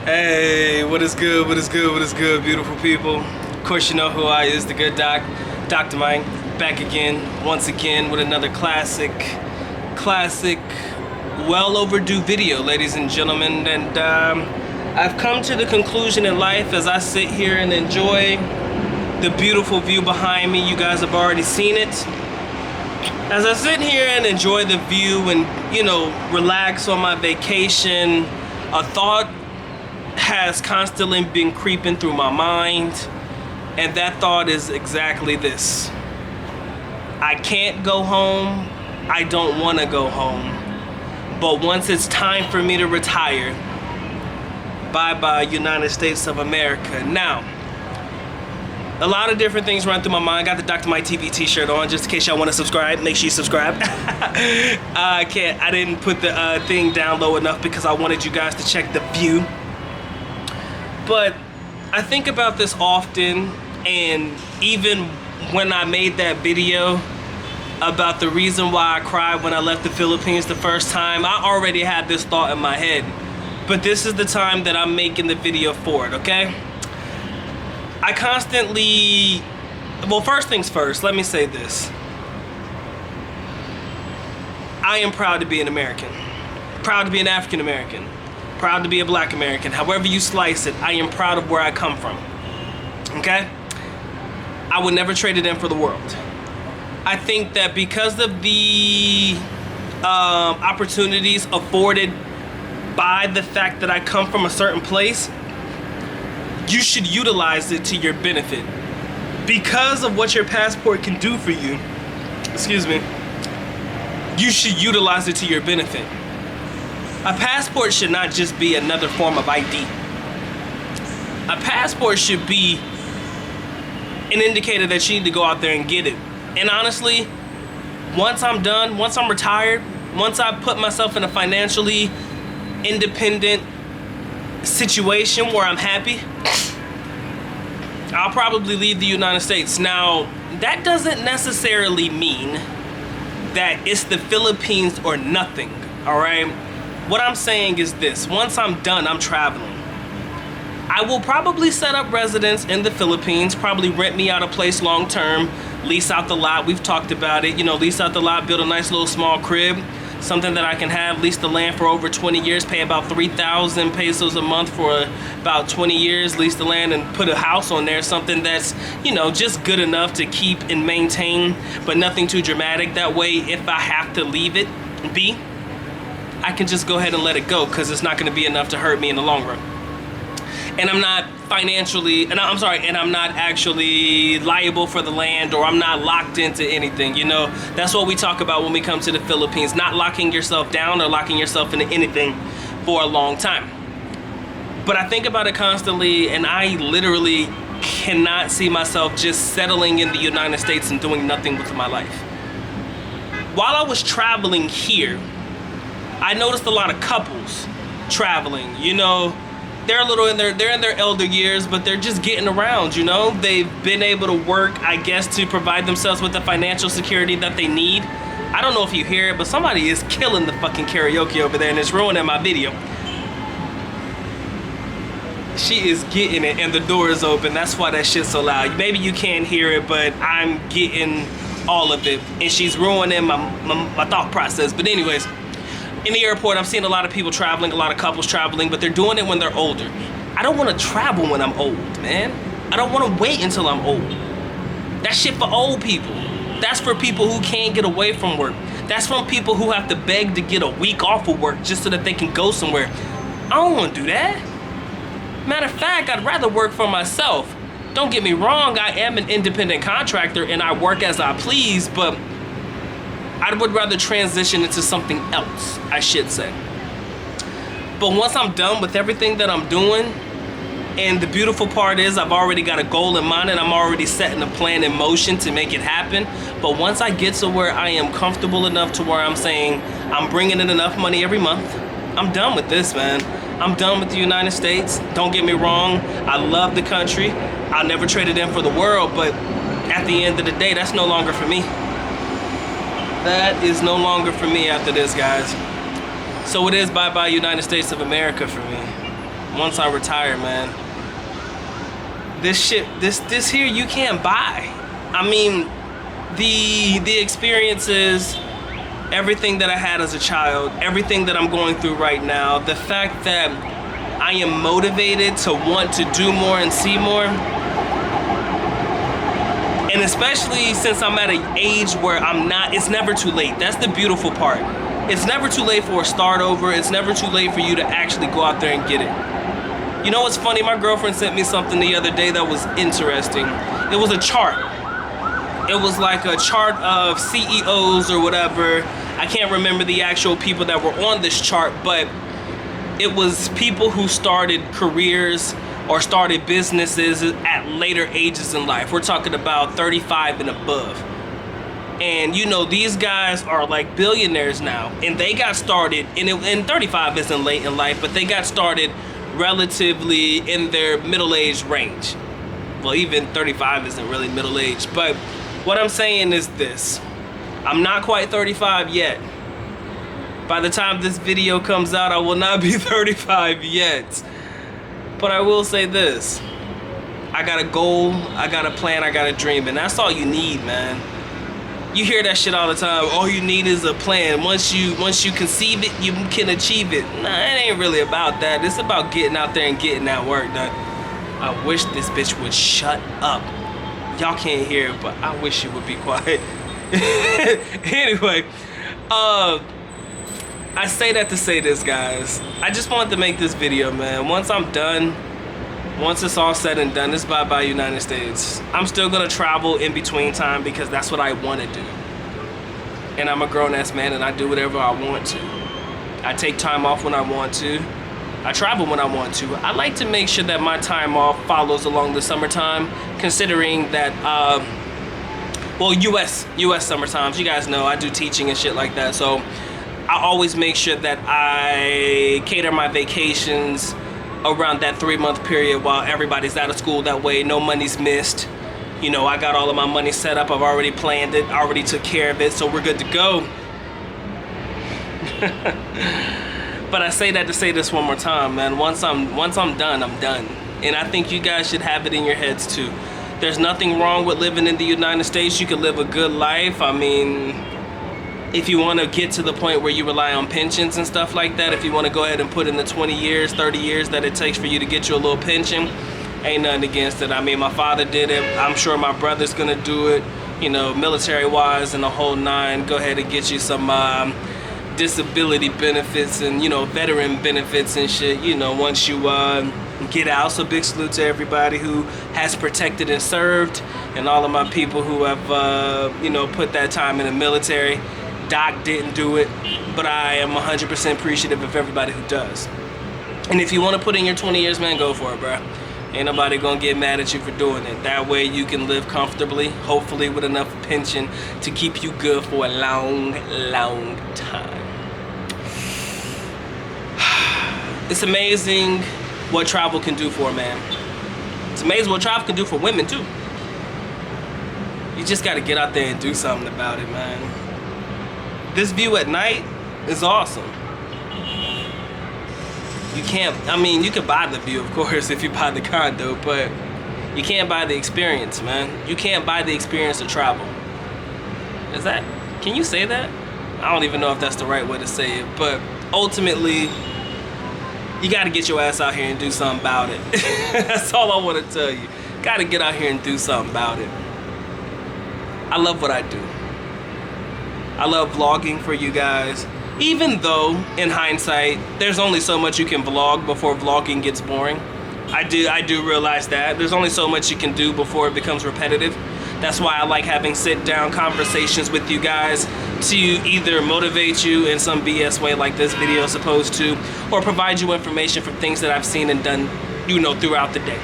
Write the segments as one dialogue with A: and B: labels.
A: Hey, what is good, what is good, what is good, beautiful people? Of course you know who I is, the good doc, Dr. Mike, back again, once again, with another classic, well overdue video, ladies and gentlemen. And I've come to the conclusion in life as I sit here and enjoy the beautiful view behind me. You guys have already seen it. As I sit here and enjoy the view and, you know, relax on my vacation, a thought has constantly been creeping through my mind, and that thought is exactly this: I can't go home, I don't want to go home, but once it's time for me to retire, bye-bye United States of America. Now, a lot of different things run through my mind. I got the Dr. Mike TV t-shirt on, just in case y'all want to subscribe. Make sure you subscribe. I didn't put the thing down low enough because I wanted you guys to check the view. But I think about this often, and even when I made that video about the reason why I cried when I left the Philippines the first time, I already had this thought in my head. But this is the time that I'm making the video for it, okay? I constantly, well, first things first, let me say this. I am proud to be an American. Proud to be an African American. Proud to be a Black American. However you slice it, I am proud of where I come from. Okay? I would never trade it in for the world. I think that because of the opportunities afforded by the fact that I come from a certain place, you should utilize it to your benefit. Because of what your passport can do for you, excuse me, you should utilize it to your benefit. A passport should not just be another form of ID. A passport should be an indicator that you need to go out there and get it. And honestly, once I'm done, once I'm retired, once I put myself in a financially independent situation where I'm happy, I'll probably leave the United States. Now, that doesn't necessarily mean that it's the Philippines or nothing, all right? What I'm saying is this: once I'm done, I'm traveling. I will probably set up residence in the Philippines, probably rent me out a place long term, lease out the lot. We've talked about it, you know, lease out the lot, build a nice little small crib, something that I can have, lease the land for over 20 years, pay about 3,000 pesos a month for about 20 years, lease the land and put a house on there, something that's, you know, just good enough to keep and maintain, but nothing too dramatic. That way, if I have to leave it be, I can just go ahead and let it go, because it's not going to be enough to hurt me in the long run. And I'm not financially, and I'm not actually liable for the land, or I'm not locked into anything, you know? That's what we talk about when we come to the Philippines, not locking yourself down or locking yourself into anything for a long time. But I think about it constantly, and I literally cannot see myself just settling in the United States and doing nothing with my life. While I was traveling here, I noticed a lot of couples traveling, you know. They're in their elder years, but they're just getting around, you know. They've been able to work, I guess, to provide themselves with the financial security that they need. I don't know if you hear it, but somebody is killing the fucking karaoke over there, and it's ruining my video. She is getting it, and the door is open. That's why that shit's so loud. Maybe you can't hear it, but I'm getting all of it, and she's ruining my thought process. But anyways, in the airport, I'm seeing a lot of people traveling, a lot of couples traveling, but they're doing it when they're older. I don't want to travel when I'm old, man. I don't want to wait until I'm old. That's shit for old people. That's for people who can't get away from work. That's from people who have to beg to get a week off of work just so that they can go somewhere. I don't want to do that. Matter of fact, I'd rather work for myself. Don't get me wrong, I am an independent contractor and I work as I please, but I would rather transition into something else, I should say. But once I'm done with everything that I'm doing, and the beautiful part is I've already got a goal in mind and I'm already setting a plan in motion to make it happen. But once I get to where I am comfortable enough to where I'm saying I'm bringing in enough money every month, I'm done with this, man. I'm done with the United States. Don't get me wrong, I love the country. I'll never trade it in for the world, but at the end of the day, that's no longer for me. That is no longer for me after this, guys. So it is bye-bye United States of America for me. once I retire, man. This shit, this here, you can't buy. I mean, the experiences, everything that I had as a child, everything that I'm going through right now, the fact that I am motivated to want to do more and see more. And especially since I'm at an age where it's never too late. That's the beautiful part. It's never too late for a start over. It's never too late for you to actually go out there and get it. You know what's funny? My girlfriend sent me something the other day that was interesting. It was a chart. It was like a chart of CEOs or whatever. I can't remember the actual people that were on this chart, but it was people who started careers or started businesses at later ages in life. We're talking about 35 and above. And you know, these guys are like billionaires now, and they got started, and 35 isn't late in life, but they got started relatively in their middle-age range. Well, even 35 isn't really middle-aged, but what I'm saying is this. I'm not quite 35 yet. By the time this video comes out, I will not be 35 yet. But I will say this. I got a goal, I got a plan, I got a dream, and that's all you need, man. You hear that shit all the time. All you need is a plan. Once you conceive it, you can achieve it. Nah, it ain't really about that. It's about getting out there and getting that work done. I wish this bitch would shut up. Y'all can't hear it, but I wish it would be quiet. Anyway, I say that to say this, guys. I just wanted to make this video, man. Once I'm done, once it's all said and done, it's bye-bye United States. I'm still gonna travel in between time because that's what I want to do. And I'm a grown-ass man and I do whatever I want to. I take time off when I want to. I travel when I want to. I like to make sure that my time off follows along the summertime, considering that, well, US summertimes. You guys know I do teaching and shit like that, so I always make sure that I cater my vacations around that 3-month period while everybody's out of school. That way no money's missed. You know, I got all of my money set up. I've already planned it, I already took care of it, so we're good to go. But I say that to say this one more time, man. Once I'm done, I'm done. And I think you guys should have it in your heads too. There's nothing wrong with living in the United States. You can live a good life. I mean, if you want to get to the point where you rely on pensions and stuff like that, if you want to go ahead and put in the 20 years, 30 years that it takes for you to get you a little pension, ain't nothing against it. I mean, my father did it. I'm sure my brother's going to do it, you know, military-wise and the whole nine. Go ahead and get you some disability benefits and, you know, veteran benefits and shit, you know, once you get out. So big salute to everybody who has protected and served, and all of my people who have, you know, put that time in the military. Doc didn't do it, but I am 100% appreciative of everybody who does. And if you want to put in your 20 years, man, go for it, bro. Ain't nobody gonna get mad at you for doing it. That way you can live comfortably, hopefully with enough pension to keep you good for a long, long time. It's amazing what travel can do for a man. It's amazing what travel can do for women too. You just gotta get out there and do something about it, man. This view at night is awesome. You can't, I mean, you can buy the view, of course, if you buy the condo, but you can't buy the experience, man. You can't buy the experience of travel. Is that, can you say that? I don't even know if that's the right way to say it, but ultimately, you gotta get your ass out here and do something about it. That's all I wanna tell you. Gotta get out here and do something about it. I love what I do. I love vlogging for you guys. Even though, in hindsight, there's only so much you can vlog before vlogging gets boring. I do realize that. There's only so much you can do before it becomes repetitive. That's why I like having sit-down conversations with you guys to either motivate you in some BS way like this video is supposed to, or provide you information from things that I've seen and done, you know, throughout the day.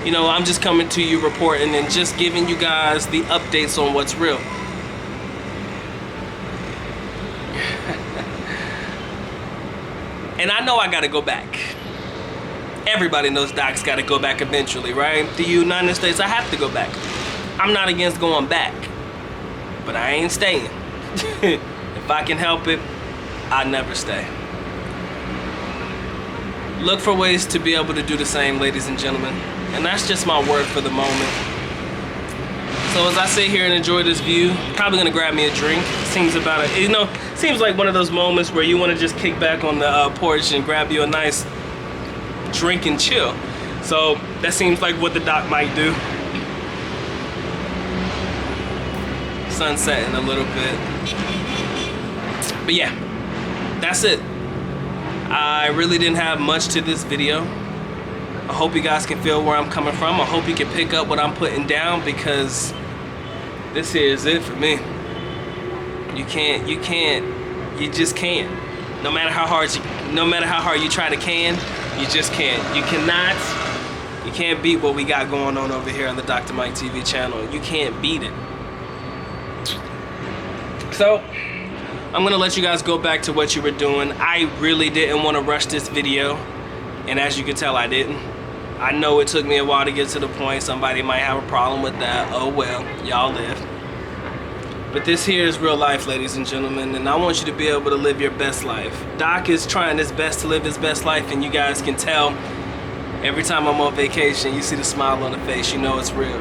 A: You know, I'm just coming to you reporting and just giving you guys the updates on what's real. And I know I gotta go back. Everybody knows Doc's gotta go back eventually, right? The United States, I have to go back. I'm not against going back, but I ain't staying. If I can help it, I never stay. look for ways to be able to do the same, ladies and gentlemen. And that's just my word for the moment. So as I sit here and enjoy this view, probably gonna grab me a drink. Seems about it, you know, seems like one of those moments where you want to just kick back on the porch and grab you a nice drink and chill. So that seems like what the doc might do. Sun setting a little bit. But yeah, that's it. I really didn't have much to this video. I hope you guys can feel where I'm coming from. I hope you can pick up what I'm putting down, because this here is it for me. You just can't. No matter how hard you try to you just can't. You can't beat what we got going on over here on the Dr. Mike TV channel. You can't beat it. So, I'm gonna let you guys go back to what you were doing. I really didn't want to rush this video, and as you can tell, I didn't. I know it took me a while to get to the point. Somebody might have a problem with that. Oh well, y'all live. But this here is real life, ladies and gentlemen, and I want you to be able to live your best life. Doc is trying his best to live his best life, and you guys can tell every time I'm on vacation, you see the smile on the face, you know it's real.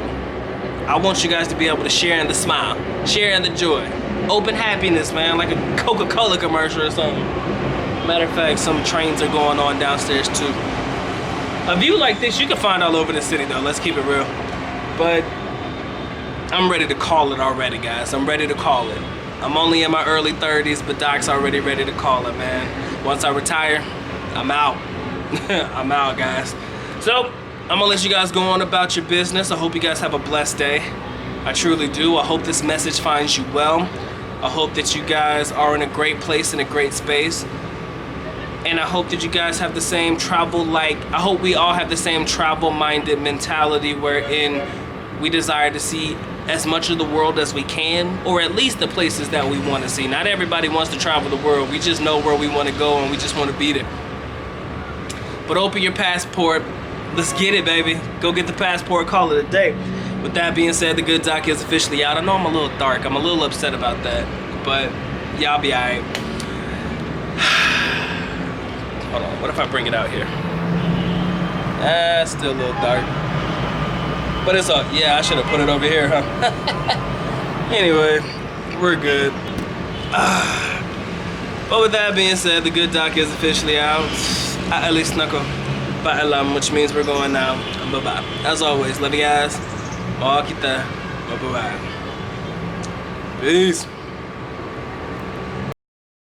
A: I want you guys to be able to share in the smile, share in the joy. Open happiness, man, like a Coca-Cola commercial or something. Matter of fact, some trains are going on downstairs too. A view like this you can find all over the city though, let's keep it real. But I'm ready to call it already, guys. I'm ready to call it. I'm only in my early 30s, but Doc's already ready to call it, man. Once I retire, I'm out. I'm out, guys. So, I'm gonna let you guys go on about your business. I hope you guys have a blessed day. I truly do. I hope this message finds you well. I hope that you guys are in a great place, in a great space. And I hope that you guys have the same I hope we all have the same travel-minded mentality wherein we desire to see as much of the world as we can, or at least the places that we want to see. Not everybody wants to travel the world. We just know where we want to go and we just want to be there. But open your passport. Let's get it, baby. Go get the passport, call it a day. With that being said, the good doc is officially out. I know I'm a little dark. I'm a little upset about that. But yeah, I'll be all right. Hold on, what if I bring it out here? Still a little dark. But it's all, yeah, I should have put it over here, huh? Anyway, we're good. But with that being said, the good doc is officially out. At least knuckle. Paalam, which means we're going now. Bye-bye. As always, love you guys. Bye-bye. Peace.